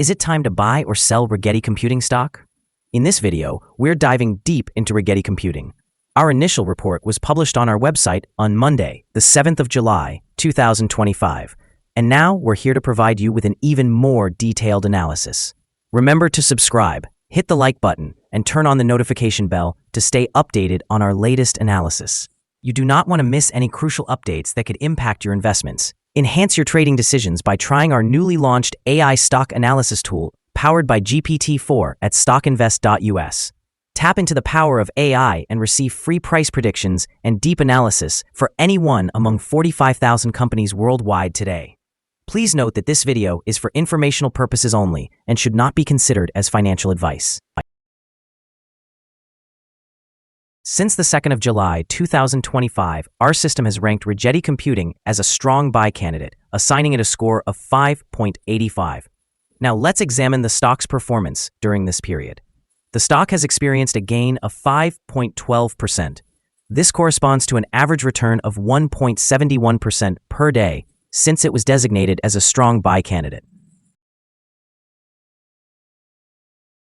Is it time to buy or sell Rigetti Computing stock? In this video, we're diving deep into Rigetti Computing. Our initial report was published on our website on Monday, the 7th of July, 2025. And now we're here to provide you with an even more detailed analysis. Remember to subscribe, hit the like button, and turn on the notification bell to stay updated on our latest analysis. You do not want to miss any crucial updates that could impact your investments. Enhance your trading decisions by trying our newly launched AI stock analysis tool powered by GPT-4 at StockInvest.us. Tap into the power of AI and receive free price predictions and deep analysis for any one among 45,000 companies worldwide today. Please note that this video is for informational purposes only and should not be considered as financial advice. Since the 2nd of July 2025, our system has ranked Rigetti Computing as a strong buy candidate, assigning it a score of 5.85. Now let's examine the stock's performance during this period. The stock has experienced a gain of 5.12%. This corresponds to an average return of 1.71% per day since it was designated as a strong buy candidate.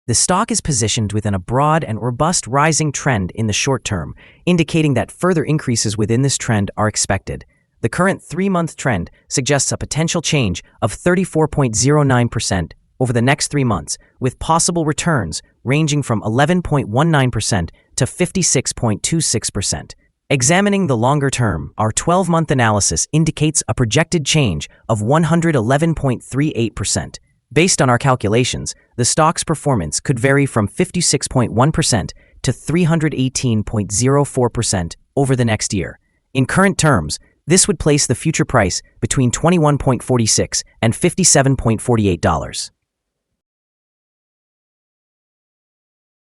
The stock is positioned within a broad and robust rising trend in the short term, indicating that further increases within this trend are expected. The current 3-month trend suggests a potential change of 34.09% over the next 3 months, with possible returns ranging from 11.19% to 56.26%. Examining the longer term, our 12-month analysis indicates a projected change of 111.38%. Based on our calculations, the stock's performance could vary from 56.1% to 318.04% over the next year. In current terms, this would place the future price between $21.46 and $57.48.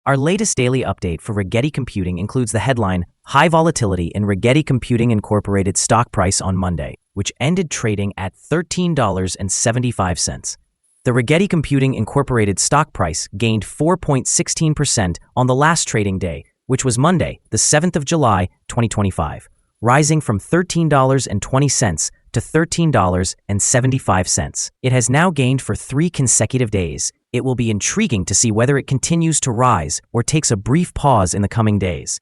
Our latest daily update for Rigetti Computing includes the headline, High Volatility in Rigetti Computing Incorporated stock price on Monday, which ended trading at $13.75. The Rigetti Computing Incorporated stock price gained 4.16% on the last trading day, which was Monday, the 7th of July, 2025, rising from $13.20 to $13.75. It has now gained for 3 consecutive days. It will be intriguing to see whether it continues to rise or takes a brief pause in the coming days.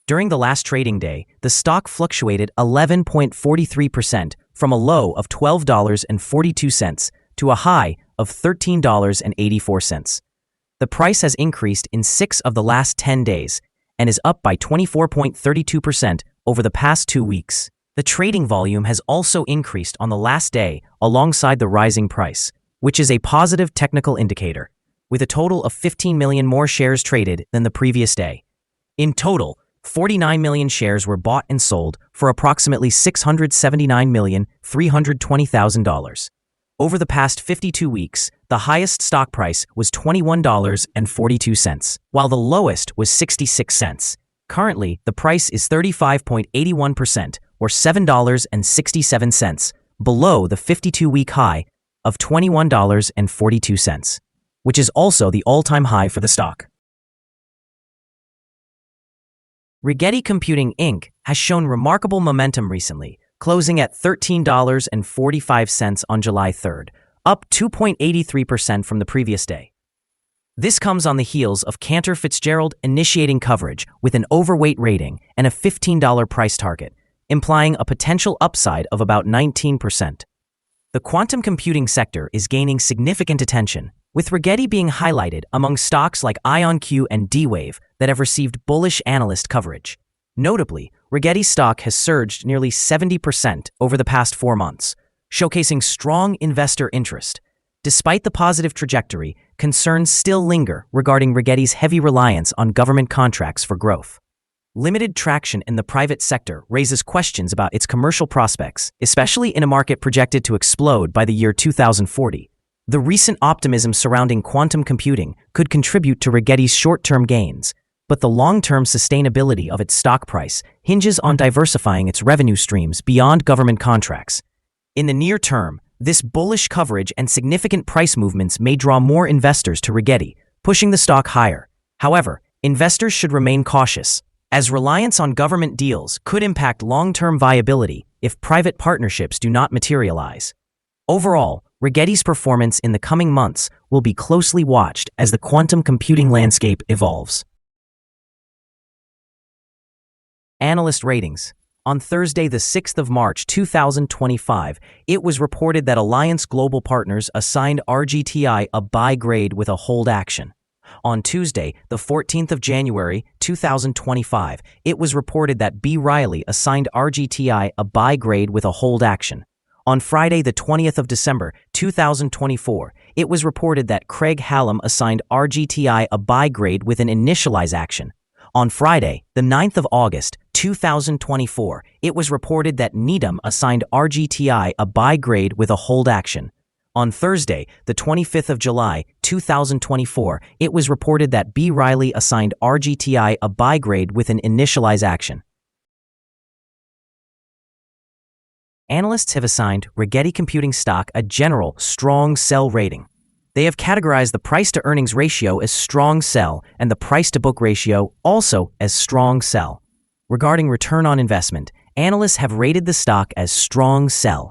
During the last trading day, the stock fluctuated 11.43% from a low of $12.42 to a high of $13.84. The price has increased in 6 of the last 10 days and is up by 24.32% over the past 2 weeks. The trading volume has also increased on the last day alongside the rising price, which is a positive technical indicator, with a total of 15 million more shares traded than the previous day. In total, 49 million shares were bought and sold for approximately $679,320,000. Over the past 52 weeks, the highest stock price was $21.42, while the lowest was 66 cents. Currently, the price is 35.81% or $7.67 below the 52-week high of $21.42, which is also the all-time high for the stock. Rigetti Computing Inc. has shown remarkable momentum recently, closing at $13.45 on July 3rd, up 2.83% from the previous day. This comes on the heels of Cantor Fitzgerald initiating coverage with an overweight rating and a $15 price target, implying a potential upside of about 19%. The quantum computing sector is gaining significant attention, with Rigetti being highlighted among stocks like IonQ and D-Wave that have received bullish analyst coverage. Notably, Rigetti's stock has surged nearly 70% over the past 4 months, showcasing strong investor interest. Despite the positive trajectory, concerns still linger regarding Rigetti's heavy reliance on government contracts for growth. Limited traction in the private sector raises questions about its commercial prospects, especially in a market projected to explode by the year 2040. The recent optimism surrounding quantum computing could contribute to Rigetti's short-term gains, but the long-term sustainability of its stock price hinges on diversifying its revenue streams beyond government contracts. In the near term, this bullish coverage and significant price movements may draw more investors to Rigetti, pushing the stock higher. However, investors should remain cautious, as reliance on government deals could impact long-term viability if private partnerships do not materialize. Overall, Rigetti's performance in the coming months will be closely watched as the quantum computing landscape evolves. Analyst ratings. On Thursday, the 6th of March 2025, it was reported that Alliance Global Partners assigned RGTI a buy grade with a hold action. On Tuesday, the 14th of January 2025, it was reported that B. Riley assigned RGTI a buy grade with a hold action. On Friday, the 20th of December 2024, it was reported that Craig Hallam assigned RGTI a buy grade with an initialize action. On Friday, the 9th of August 2024, it was reported that Needham assigned RGTI a buy grade with a hold action. On Thursday, the 25th of July 2024, it was reported that B. Riley assigned RGTI a buy grade with an initialize action. Analysts have assigned Rigetti Computing stock a general strong sell rating. They have categorized the price-to-earnings ratio as strong sell and the price-to-book ratio also as strong sell. Regarding return on investment, analysts have rated the stock as strong sell.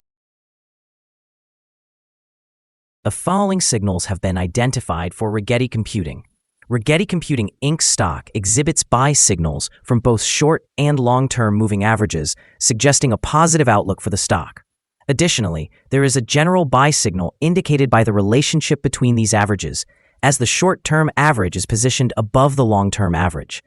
The following signals have been identified for Rigetti Computing. Rigetti Computing Inc. stock exhibits buy signals from both short and long-term moving averages, suggesting a positive outlook for the stock. Additionally, there is a general buy signal indicated by the relationship between these averages, as the short-term average is positioned above the long-term average.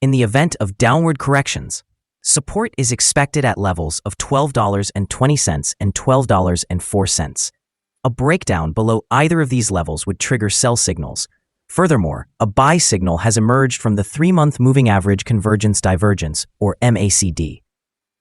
In the event of downward corrections, support is expected at levels of $12.20 and $12.04. A breakdown below either of these levels would trigger sell signals. Furthermore, a buy signal has emerged from the 3-month moving average convergence divergence, or MACD.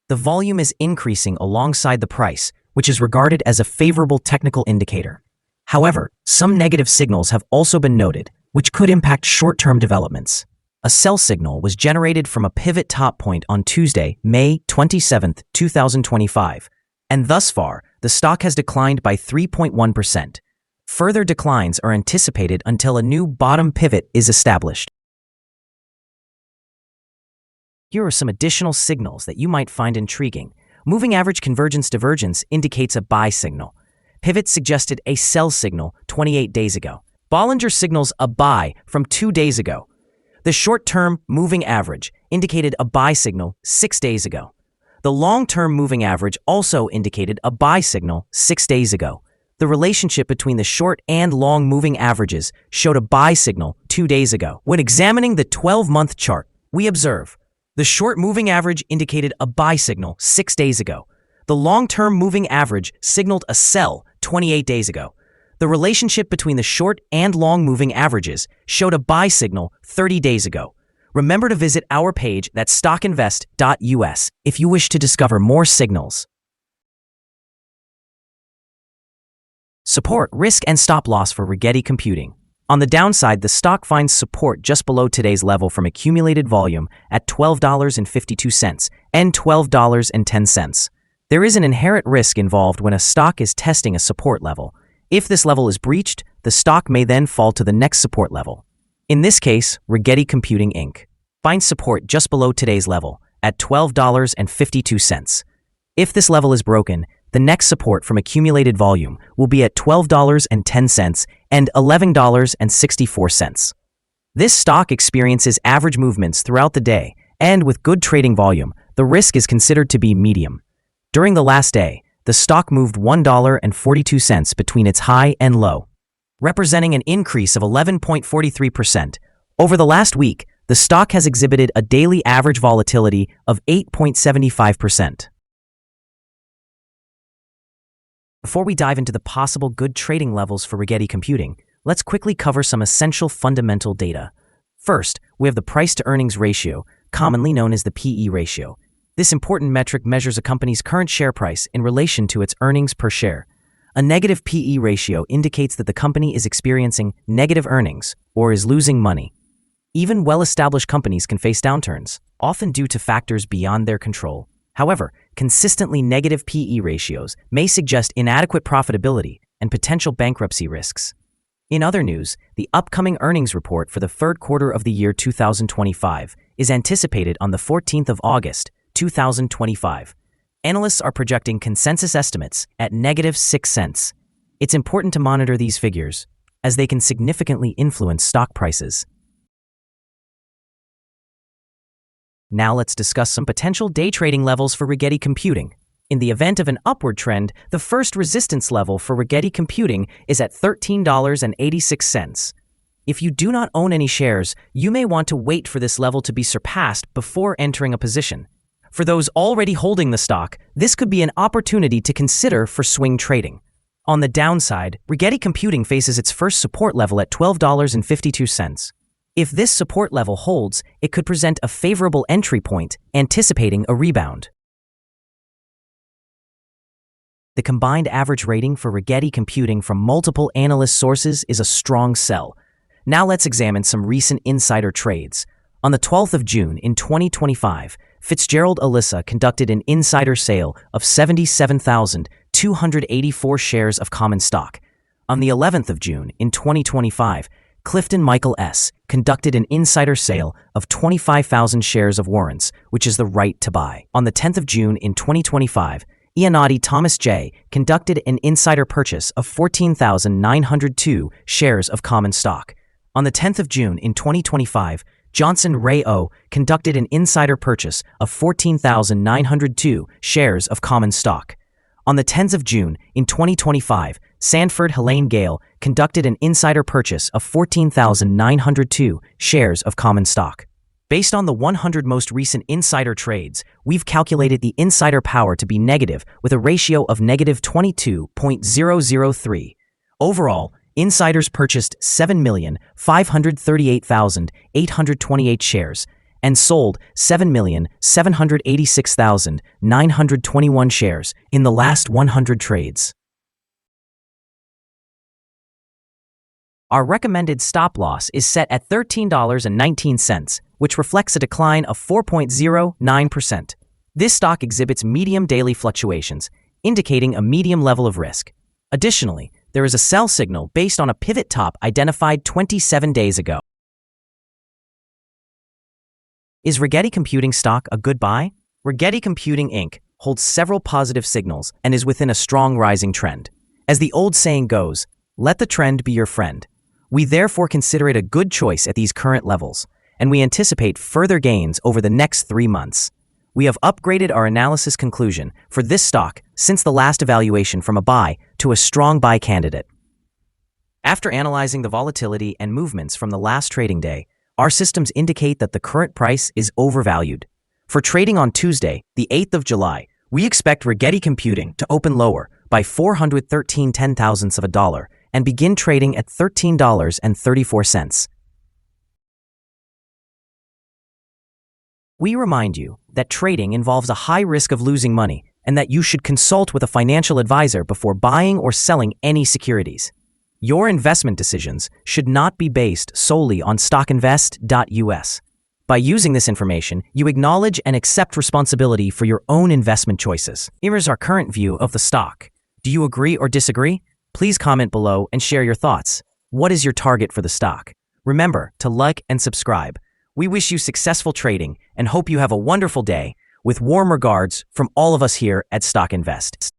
The volume is increasing alongside the price, which is regarded as a favorable technical indicator. However, some negative signals have also been noted, which could impact short-term developments. A sell signal was generated from a pivot top point on Tuesday, May 27, 2025, and thus far, the stock has declined by 3.1%. Further declines are anticipated until a new bottom pivot is established. Here are some additional signals that you might find intriguing. Moving average convergence divergence indicates a buy signal. Pivot suggested a sell signal 28 days ago. Bollinger signals a buy from 2 days ago. The short-term moving average indicated a buy signal 6 days ago. The long-term moving average also indicated a buy signal 6 days ago. The relationship between the short and long moving averages showed a buy signal 2 days ago. When examining the 12-month chart, we observe the short moving average indicated a buy signal 6 days ago. The long-term moving average signaled a sell 28 days ago. The relationship between the short and long moving averages showed a buy signal 30 days ago. Remember to visit our page at StockInvest.us if you wish to discover more signals. Support, risk, and stop loss for Rigetti Computing. On the downside, the stock finds support just below today's level from accumulated volume at $12.52 and $12.10. There is an inherent risk involved when a stock is testing a support level. If this level is breached, the stock may then fall to the next support level. In this case, Rigetti Computing Inc. finds support just below today's level at $12.52. If this level is broken, the next support from accumulated volume will be at $12.10 and $11.64. This stock experiences average movements throughout the day, and with good trading volume, the risk is considered to be medium. During the last day, the stock moved $1.42 between its high and low, representing an increase of 11.43%. Over the last week, the stock has exhibited a daily average volatility of 8.75%. Before we dive into the possible good trading levels for Rigetti Computing, let's quickly cover some essential fundamental data. First, we have the price-to-earnings ratio, commonly known as the PE ratio. This important metric measures a company's current share price in relation to its earnings per share. A negative PE ratio indicates that the company is experiencing negative earnings or is losing money. Even well-established companies can face downturns, often due to factors beyond their control. However, consistently negative PE ratios may suggest inadequate profitability and potential bankruptcy risks. In other news, the upcoming earnings report for the third quarter of the year 2025 is anticipated on the 14th of August, 2025. Analysts are projecting consensus estimates at -6 cents. It's important to monitor these figures, as they can significantly influence stock prices. Now let's discuss some potential day trading levels for Rigetti Computing. In the event of an upward trend, the first resistance level for Rigetti Computing is at $13.86. If you do not own any shares, you may want to wait for this level to be surpassed before entering a position. For those already holding the stock, this could be an opportunity to consider for swing trading. On the downside, Rigetti Computing faces its first support level at $12.52. If this support level holds, it could present a favorable entry point, anticipating a rebound. The combined average rating for Rigetti Computing from multiple analyst sources is a strong sell. Now let's examine some recent insider trades. On the 12th of June in 2025, Fitzgerald Alyssa conducted an insider sale of 77,284 shares of common stock. On the 11th of June in 2025, Clifton Michael S. conducted an insider sale of 25,000 shares of warrants, which is the right to buy. On the 10th of June in 2025, Iannotti Thomas J. conducted an insider purchase of 14,902 shares of common stock. On the 10th of June in 2025, Johnson Ray O. conducted an insider purchase of 14,902 shares of common stock. On the 10th of June in 2025, Sanford Helene Gale conducted an insider purchase of 14,902 shares of common stock. Based on the 100 most recent insider trades, we've calculated the insider power to be negative with a ratio of negative 22.003. Overall, insiders purchased 7,538,828 shares and sold 7,786,921 shares in the last 100 trades. Our recommended stop loss is set at $13.19, which reflects a decline of 4.09%. This stock exhibits medium daily fluctuations, indicating a medium level of risk. Additionally, there is a sell signal based on a pivot top identified 27 days ago. Is Rigetti Computing stock a good buy? Rigetti Computing Inc. holds several positive signals and is within a strong rising trend. As the old saying goes, let the trend be your friend. We therefore consider it a good choice at these current levels, and we anticipate further gains over the next 3 months. We have upgraded our analysis conclusion for this stock since the last evaluation from a buy to a strong buy candidate. After analyzing the volatility and movements from the last trading day, our systems indicate that the current price is overvalued. For trading on Tuesday, the 8th of July, we expect Rigetti Computing to open lower by 413/10,000ths of a dollar and begin trading at $13.34. We remind you that trading involves a high risk of losing money and that you should consult with a financial advisor before buying or selling any securities. Your investment decisions should not be based solely on StockInvest.us. By using this information, you acknowledge and accept responsibility for your own investment choices. Here is our current view of the stock. Do you agree or disagree? Please comment below and share your thoughts. What is your target for the stock? Remember to like and subscribe. We wish you successful trading and hope you have a wonderful day. With warm regards from all of us here at StockInvest.